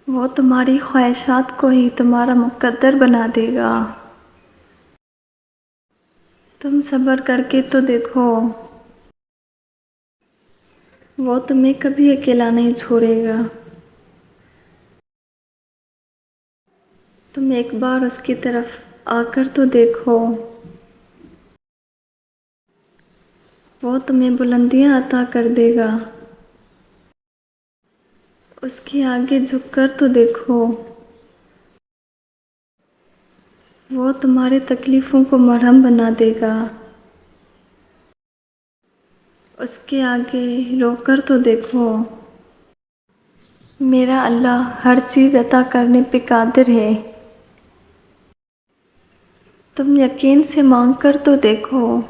وہ تمہاری خواہشات کو ہی تمہارا مقدر بنا دے گا۔ تم صبر کر کے تو دیکھو، وہ تمہیں کبھی اکیلا نہیں چھوڑے گا۔ تم ایک بار اس کی طرف آ کر تو دیکھو، وہ تمہیں بلندیاں عطا کر دے گا۔ اس کے آگے جھک کر تو دیکھو، وہ تمہاری تکلیفوں کو مرہم بنا دے گا۔ اس کے آگے رو کر تو دیکھو، میرا اللہ ہر چیز عطا کرنے پہ قادر ہے۔ تم یقین سے مانگ کر تو دیکھو،